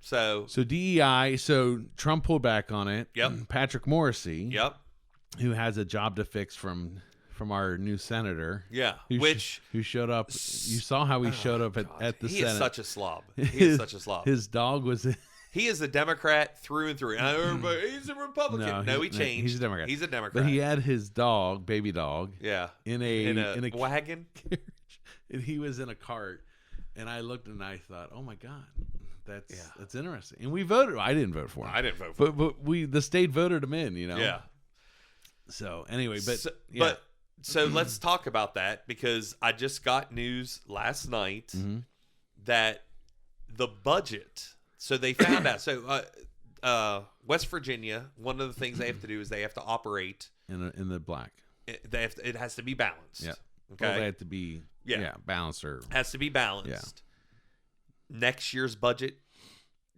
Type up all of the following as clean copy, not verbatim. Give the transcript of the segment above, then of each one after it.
So DEI. So Trump pulled back on it. Yep. Patrick Morrissey. Yep. Who has a job to fix from our new senator. Yeah. Who showed up. You saw how he showed up at the Senate. He is such a slob. He is such a slob. His dog was. He is a Democrat through and through. He's a Republican. No, he changed. He's a Democrat. He's a Democrat. But he had his dog, baby dog. Yeah. In a wagon. Carriage, and he was in a cart. And I looked and I thought, oh my God, that's interesting. And we voted. I didn't vote for him. I didn't vote for him. But the state voted him in. Yeah. So anyway, so let's talk about that, because I just got news last night that the budget. So they found out. So West Virginia, one of the things they have to do is they have to operate in the black. It has to be balanced. Yeah. Okay. Well, they have to be balanced or has to be balanced. Yeah. Next year's budget,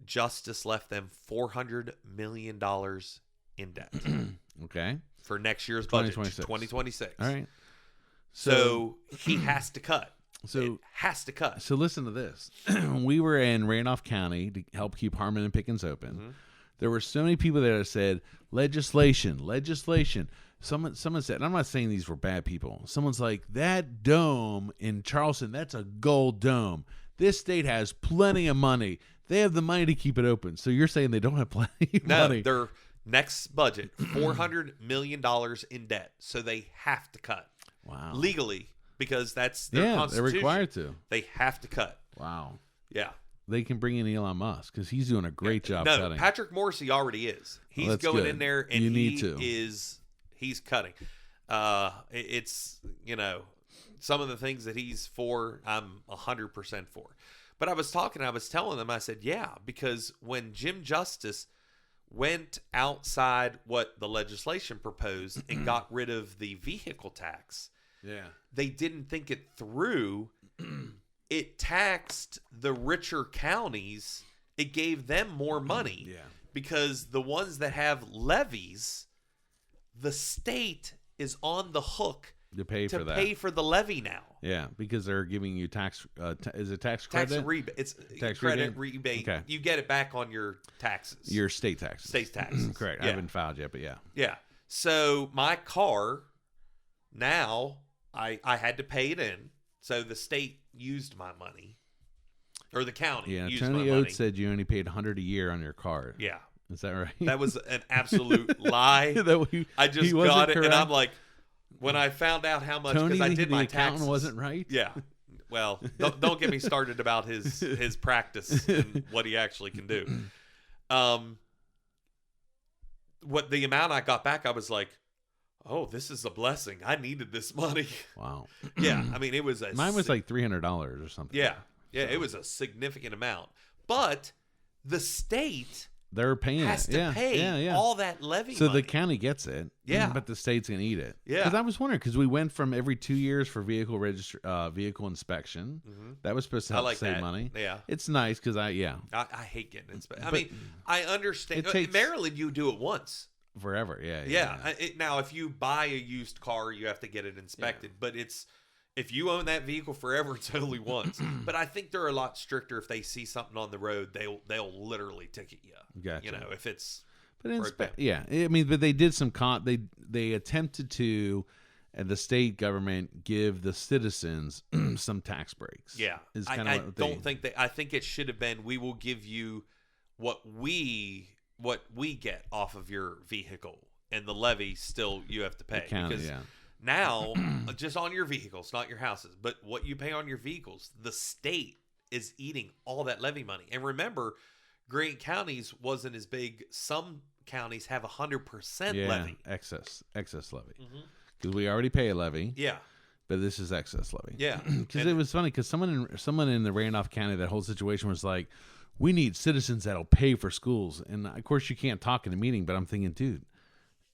Justice left them $400 million in debt. Okay. For next year's budget, 2026. 2026. All right. So he has to cut. So it has to cut. So listen to this. We were in Randolph County to help keep Harmon and Pickens open. There were so many people there that said legislation. Someone said, and I'm not saying these were bad people. Someone's like, that dome in Charleston, that's a gold dome. This state has plenty of money. They have the money to keep it open. So you're saying they don't have plenty of money? No, their next budget, $400 million in debt. So they have to cut. Wow. Legally, because that's their constitution. They're required to. They have to cut. Wow. Yeah. They can bring in Elon Musk because he's doing a great job cutting. Patrick Morrissey already is. He's going in there and he's cutting. It's, some of the things that he's for, I'm 100% for. But I was telling them, I said, yeah, because when Jim Justice went outside what the legislation proposed and got rid of the vehicle tax, they didn't think it through. It taxed the richer counties. It gave them more money. Yeah. Because the ones that have levies, the state is on the hook to pay for the levy now. Yeah, because they're giving you tax. Is it tax credit? Tax rebate. It's tax credit rebate. Okay. You get it back on your taxes. Your state taxes. State taxes. Correct. Yeah. I haven't filed yet, but yeah. Yeah. So my car, now I had to pay it in. So the state used my money, or the county. Yeah. used Tony my money. Oates said you only paid $100 a year on your card. Yeah. Is that right? That was an absolute lie. I just wasn't got it, correct. and I'm like, when I found out how much, because I did my taxes, wasn't right. Yeah. Well, don't get me started about his practice and what he actually can do. What the amount I got back, I was like, oh, this is a blessing. I needed this money. Wow. Yeah. I mean, it was mine was like $300 or something. Yeah. Yeah. So. It was a significant amount, but the state they're paying has to pay all that levy so money. the county gets it. Yeah. But the state's going to eat it. Yeah. Because I was wondering, because we went from every 2 years for vehicle inspection. Mm-hmm. That was supposed to help save money. Yeah. It's nice because I hate getting inspected. I mean, I understand. In Maryland, you do it once. Forever. Yeah. Yeah. Now, if you buy a used car, you have to get it inspected. Yeah. But if you own that vehicle forever, it's only once. But I think they're a lot stricter. If they see something on the road, they'll literally ticket you. Gotcha. If it's. But I mean, but they did some they attempted to, and the state government give the citizens some tax breaks. Yeah, I think it should have been, we will give you what we get off of your vehicle, and the levy still you have to pay. Because now, just on your vehicles, not your houses, but what you pay on your vehicles, the state is eating all that levy money. And remember, Grant counties wasn't as big. Some counties have 100% levy. Excess levy. Because we already pay a levy. Yeah. But this is excess levy. Yeah. Because it was funny, because someone in the Randolph County, that whole situation was like, we need citizens that'll pay for schools. And of course you can't talk in a meeting, but I'm thinking, dude,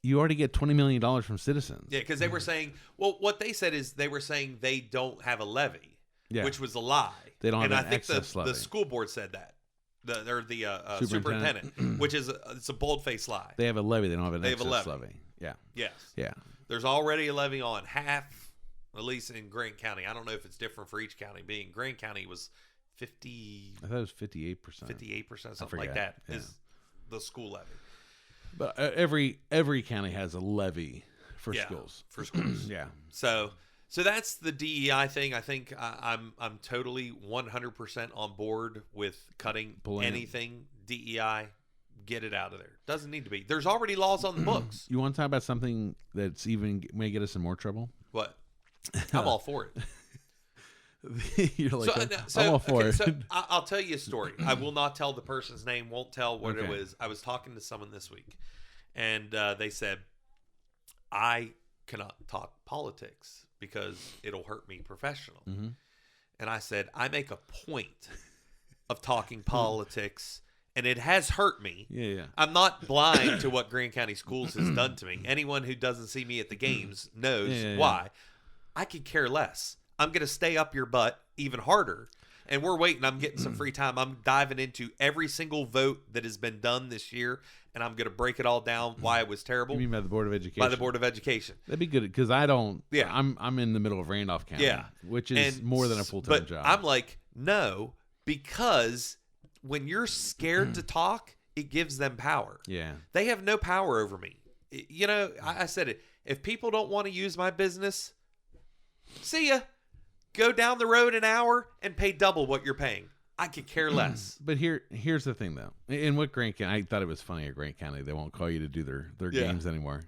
you already get $20 million from citizens. Yeah, because they were saying, well, what they said is they were saying they don't have a levy, which was a lie. They don't have an excess levy. And I think the school board said that. They're the superintendent, which is it's a bold-faced lie. They have a levy. They don't have an excess levy. Yeah. Yes. Yeah. There's already a levy on half, at least in Grant County. I don't know if it's different for each county. Being Grant County was 50. I thought it was 58%. 58%, something like that, is the school levy. But every county has a levy for schools. For schools. Yeah. So that's the DEI thing. I think I'm totally 100% on board with cutting anything DEI. Get it out of there. Doesn't need to be. There's already laws on the books. You want to talk about something that's even may get us in more trouble? What? I'm all for it. You're like, I'm all for it. So I'll tell you a story. I will not tell the person's name. Won't tell what it was. I was talking to someone this week, and they said, I cannot talk politics because it'll hurt me professional. Mm-hmm. And I said, I make a point of talking politics, and it has hurt me. Yeah. I'm not blind to what Grand County Schools has done to me. Anyone who doesn't see me at the games knows why. I could care less. I'm going to stay up your butt even harder. And we're waiting. I'm getting some free time. I'm diving into every single vote that has been done this year, and I'm going to break it all down why it was terrible. You mean by the Board of Education? By the Board of Education. That'd be good because I don't. Yeah. I'm in the middle of Randolph County. Yeah. Which is more than a full-time job. I'm like, no, because when you're scared to talk, it gives them power. Yeah. They have no power over me. You know, I said it. If people don't want to use my business, see ya. Go down the road an hour and pay double what you're paying. I could care less. But here's the thing, though. In what Grant County, I thought it was funny at Grant County. They won't call you to do their games anymore.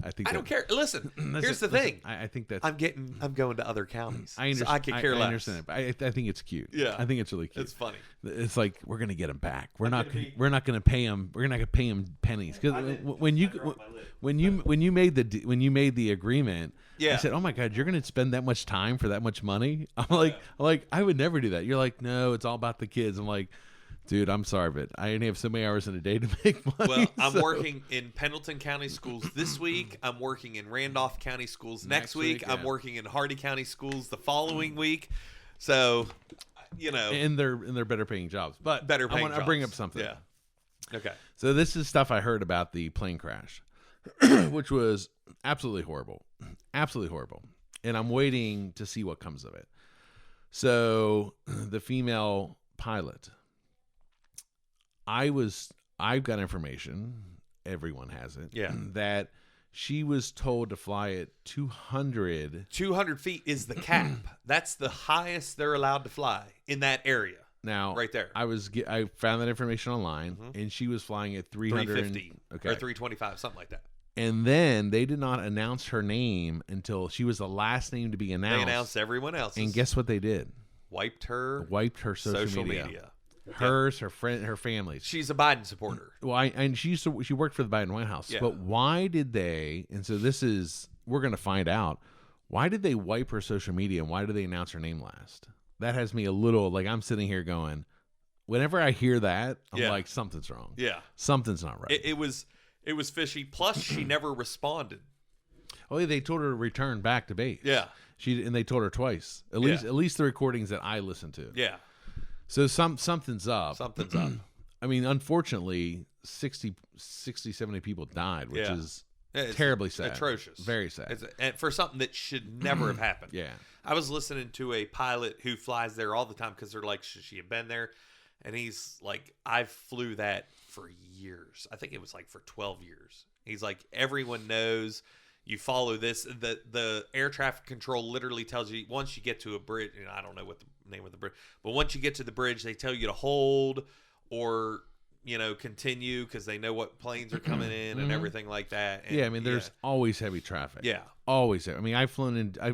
I don't care. Listen, here's the thing. I think that's. I'm going to other counties. So I could care less. I understand it, but I think it's cute. Yeah, I think it's really cute. It's funny. It's like we're gonna get him back. We're not gonna pay him. We're not gonna pay him pennies because when you made the agreement. Yeah. I said, "Oh my God, you're going to spend that much time for that much money?" I'm like, I would never do that. You're like, "No, it's all about the kids." I'm like, "Dude, I'm sorry, but I only have so many hours in a day to make money." Well, I'm working in Pendleton County Schools this week. I'm working in Randolph County Schools next week. I'm working in Hardy County Schools the following week. So, you know, and they're better paying jobs, but better paying jobs. I bring up something. Yeah. Okay. So this is stuff I heard about the plane crash, which was absolutely horrible. Absolutely horrible. And I'm waiting to see what comes of it. So the female pilot, I've got information, everyone has it, that she was told to foot at 200. 200 feet is the cap. That's the highest they're allowed to fly in that area. Now, right there. I found that information online, and she was flying at 350 or 325, something like that. And then they did not announce her name until she was the last name to be announced. They announced everyone else. And guess what they did? Wiped her social media. Hers, her friend, her family's. She's a Biden supporter. Well, and she worked for the Biden White House. Yeah. But why did they? And so we're going to find out. Why did they wipe her social media, and why did they announce her name last? That has me a little like I'm sitting here going. Whenever I hear that, I'm like, something's wrong. Yeah, something's not right. It was fishy. Plus, she never responded. Oh, yeah, they told her to return back to base. Yeah, and they told her twice. At least the recordings that I listened to. Yeah. So something's up. Something's up. I mean, unfortunately, 60, 70 people died, which is terribly sad. Atrocious. Very sad. And for something that should never have happened. Yeah. I was listening to a pilot who flies there all the time because they're like, should she have been there? And he's like, I flew that for years. I think it was like for 12 years. He's like, everyone knows you follow this. The air traffic control literally tells you once you get to a bridge, and I don't know what the name of the bridge, but once you get to the bridge, they tell you to hold or, continue because they know what planes are coming in and everything like that. And, yeah, I mean, there's always heavy traffic. Yeah. Always. I mean, I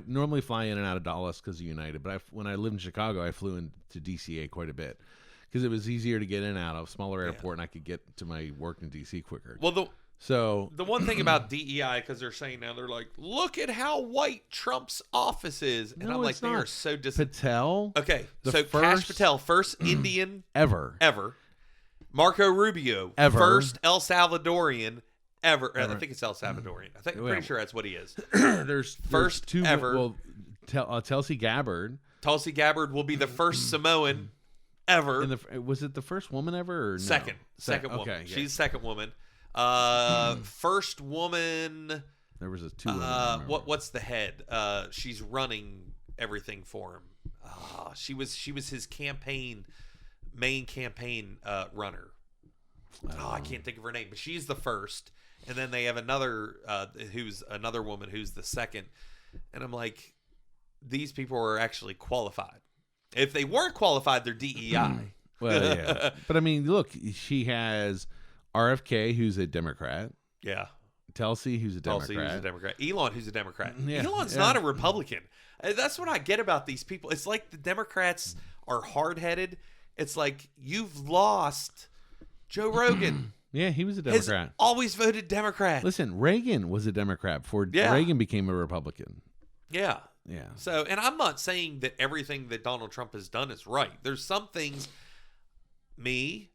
normally fly in and out of Dallas because of United, but when I lived in Chicago, I flew into DCA quite a bit. Because it was easier to get in and out of, smaller airport, and I could get to my work in D.C. quicker. Well, the one thing about DEI, because they're saying now, they're like, look at how white Trump's office is. And I'm like, they are so Patel? Okay, so Kash Patel, first Indian ever. Marco Rubio, ever. First El Salvadorian ever. I think it's El Salvadorian. I'm pretty sure that's what he is. There's two ever. Well, Tulsi Gabbard. Tulsi Gabbard will be the first Samoan ever. Was it the first woman ever? Or no? Second woman. Okay, yeah. She's second woman. First woman. There was two women. What's the head? She's running everything for him. She was his main campaign runner. I can't think of her name, but she's the first, and then they have another who's another woman who's the second. And I'm like, these people are actually qualified. If they weren't qualified, they're DEI. Well, yeah. But I mean, look, she has RFK, who's a Democrat. Yeah. Tulsi, who's a Democrat. Elon, who's a Democrat. Yeah. Elon's not a Republican. That's what I get about these people. It's like the Democrats are hard-headed. It's like, you've lost Joe Rogan. Yeah, he was a Democrat. Has always voted Democrat. Listen, Reagan was a Democrat before Reagan became a Republican. Yeah. Yeah. So, and I'm not saying that everything that Donald Trump has done is right. There's some things, I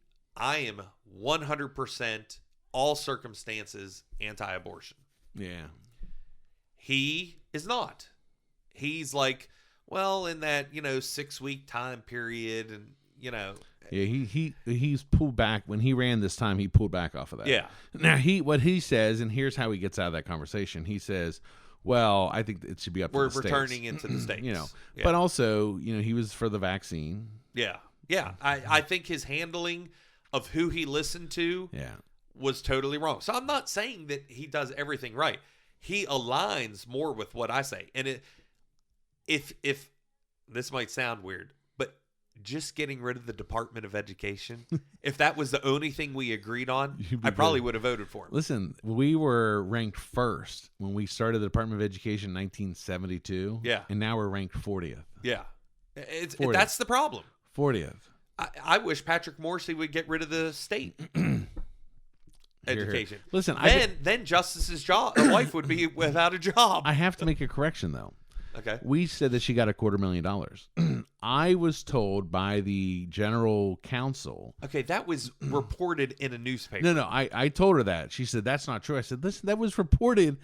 am 100% all circumstances anti-abortion. Yeah. He is not. He's like, well, in that, 6-week time period, and, Yeah, he's pulled back. When he ran this time, he pulled back off of that. Yeah. Now, what he says, and here's how he gets out of that conversation. He says, well, I think it should be up to the states. We're returning into the states. Yeah. But also, he was for the vaccine. Yeah. Yeah. I think his handling of who he listened to was totally wrong. So I'm not saying that he does everything right. He aligns more with what I say. And if this might sound weird, but just getting rid of the Department of Education, if that was the only thing we agreed on, I probably would have voted for him. Listen, we were ranked first when we started the Department of Education in 1972. Yeah. And now we're ranked 40th. Yeah. That's the problem. 40th. I wish Patrick Morrissey would get rid of the state education. Listen, then Justice's wife would be without a job. I have to make a correction, though. Okay. We said that she got $250,000. I was told by the general counsel. Okay, that was reported in a newspaper. No, I told her that. She said, that's not true. I said, listen, that was reported.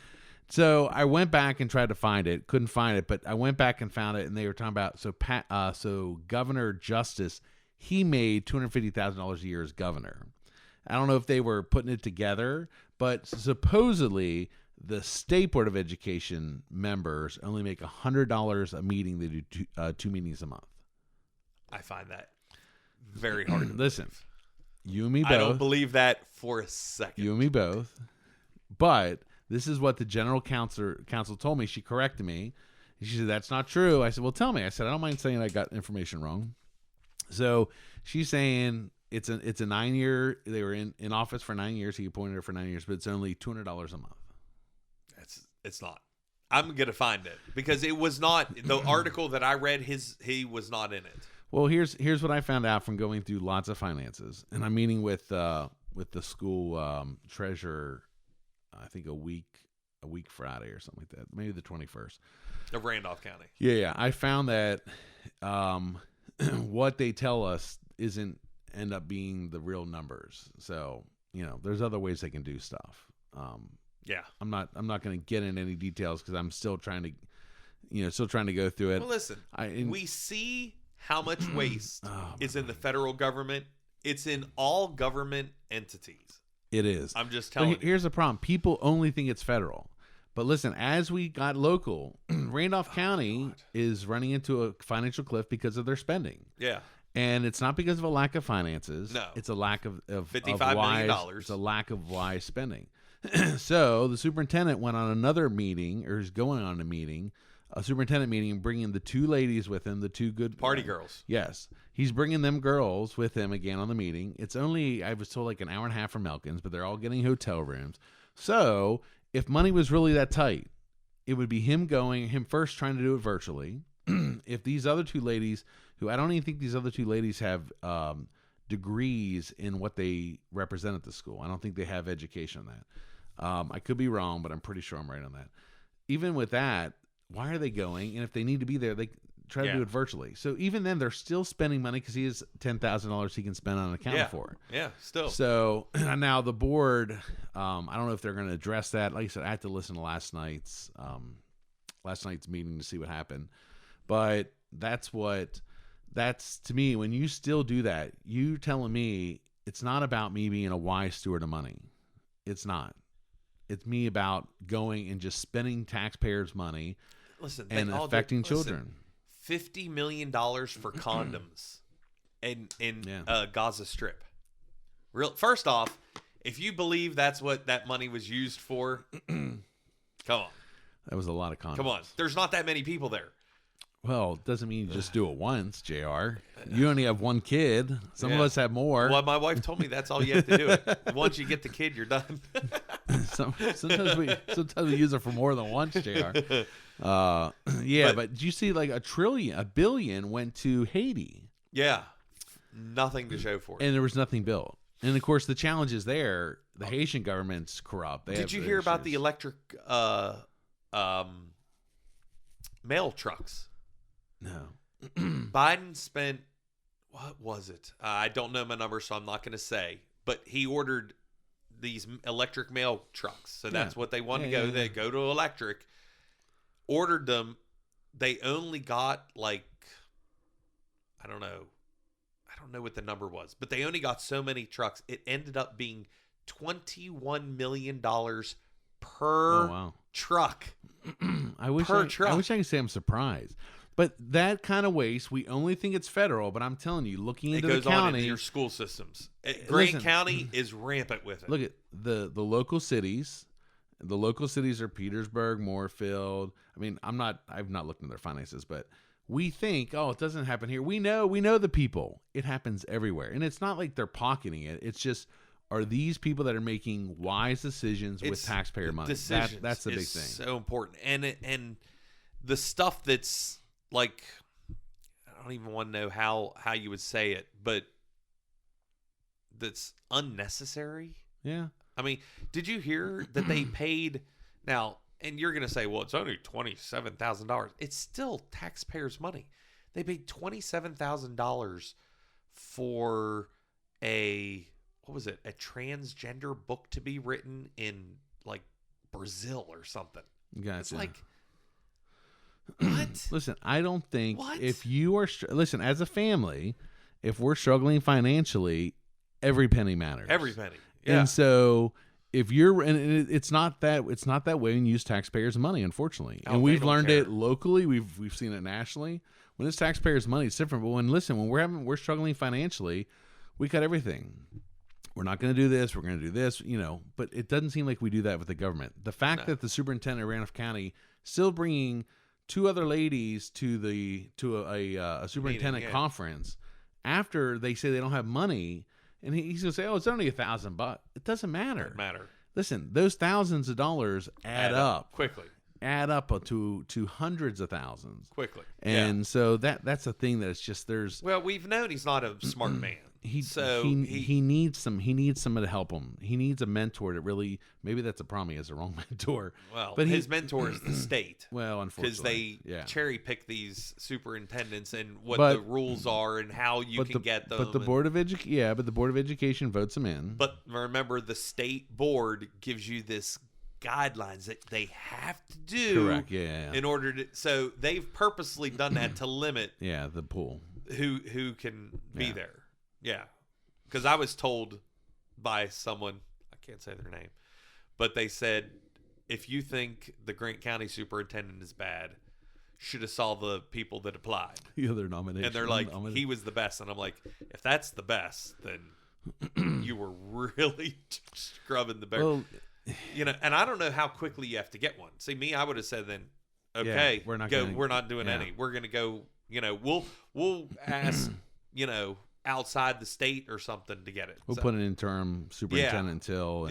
So I went back and tried to find it. Couldn't find it, but I went back and found it, and they were talking about, so Governor Justice, he made $250,000 a year as governor. I don't know if they were putting it together, but supposedly the State Board of Education members only make $100 a meeting. They do two meetings a month. I find that very hard to listen. You and me both. I don't believe that for a second. You and me both. But this is what the general counsel told me. She corrected me. She said, that's not true. I said, well, tell me. I said, I don't mind saying I got information wrong. So she's saying it's a 9-year. They were in office for 9 years. He appointed her for 9 years, but it's only $200 a month. It's not. I'm gonna find it because it was not the article that I read. He was not in it. Well, here's what I found out from going through lots of finances, and I'm meeting with the school treasurer. I think a week Friday or something like that, maybe the 21st of Randolph County. Yeah. I found that what they tell us isn't end up being the real numbers. So there's other ways they can do stuff. Yeah, I'm not going to get into any details because I'm still trying to go through it. Well, listen, we see how much waste is in the federal government. It's in all government entities. It is. I'm just telling you. Here's the problem. People only think it's federal. But listen, as we got local, Randolph County is running into a financial cliff because of their spending. Yeah. And it's not because of a lack of finances. No. It's a lack of $55 million. It's a lack of wise spending. So the superintendent went on another meeting, or is going on a superintendent meeting, bringing the two ladies with him, the two good party girls. Yes, he's bringing them girls with him again on the meeting. It's only, I was told, like an hour and a half from Elkins, but they're all getting hotel rooms. So if money was really that tight, it would be him first trying to do it virtually. If these other two ladies, who I don't even think these other two ladies have degrees in what they represent at the school. I don't think they have education on that. I could be wrong, but I'm pretty sure I'm right on that. Even with that, why are they going? And if they need to be there, they try to do it virtually. So even then, they're still spending money because he has $10,000 he can spend on an account for. Yeah, still. So now the board, I don't know if they're going to address that. Like I said, I had to listen to last night's meeting to see what happened. But that's to me, when you still do that, you telling me it's not about me being a wise steward of money. It's not. It's me about going and just spending taxpayers' money and affecting children. $50 million for condoms in Gaza Strip. First off, if you believe that's what that money was used for, come on. That was a lot of condoms. Come on. There's not that many people there. Well, it doesn't mean you just do it once, JR. You only have one kid. Some of us have more. Well, my wife told me that's all you have to do. Once you get the kid, you're done. Sometimes we use it for more than once, JR. But did you see like $1 billion went to Haiti? Yeah. Nothing to show for it. And there was nothing built. And of course, the challenge is there. The Haitian government's corrupt. Did you hear about the electric mail trucks? No. Biden spent, what was it? I don't know my number, so I'm not going to say. But he ordered these electric mail trucks. So that's what they wanted to go. They go to electric. Ordered them. They only got like, I don't know what the number was, but they only got so many trucks. It ended up being $21 million per truck. I wish I could say I'm surprised. But that kind of waste, we only think it's federal, but I'm telling you, looking into the county, it goes on into your school systems. Grant County is rampant with it. Look at the local cities. The local cities are Petersburg, Moorfield. I mean, I've not looked into their finances, but we think, it doesn't happen here. We know the people. It happens everywhere, and it's not like they're pocketing it. It's just, are these people that are making wise decisions with taxpayer money? That's the big thing. So important, and the stuff that's like, I don't even want to know how you would say it, but that's unnecessary. Yeah. I mean, did you hear that they paid now? And you're going to say, well, it's only $27,000. It's still taxpayers' money. They paid $27,000 for a transgender book to be written in like Brazil or something. Gotcha. It's like, what? Listen, I don't think if you are as a family, if we're struggling financially, every penny matters. Every penny. Yeah. And so if you're, and it's not that way when you use taxpayers' money, unfortunately. And we've learned it locally. We've seen it nationally. When it's taxpayers' money, it's different. But when we're struggling financially, we cut everything. We're not going to do this. We're going to do this. But it doesn't seem like we do that with the government. The fact that the superintendent of Randolph County still bringing two other ladies to a superintendent conference after they say they don't have money. And he's going to say, it's only $1,000. It doesn't matter. Doesn't matter. Listen, those thousands of dollars add up quickly. Add up to hundreds of thousands quickly. And so that's a thing that it's just there's. Well, we've known he's not a smart man. He needs someone to help him. He needs a mentor to really. Maybe that's a problem. He has the wrong mentor. Well, but his mentor is the state. Well, unfortunately, because they cherry pick these superintendents and what the rules are and how you can get them. But the board of education votes them in. But remember, the state board gives you this guidelines that they have to do. Correct. Yeah. In order to, so they've purposely done that to limit. The pool. Who can be there. Yeah, because I was told by someone, I can't say their name, but they said, if you think the Grant County superintendent is bad, should have saw the people that applied. The other nomination. And they're like, he was the best. And I'm like, if that's the best, then you were really scrubbing the bear. Well, and I don't know how quickly you have to get one. See, me, I would have said then, okay, we're not doing any. We're going to go, we'll ask, outside the state or something to get it. We'll put an interim superintendent until.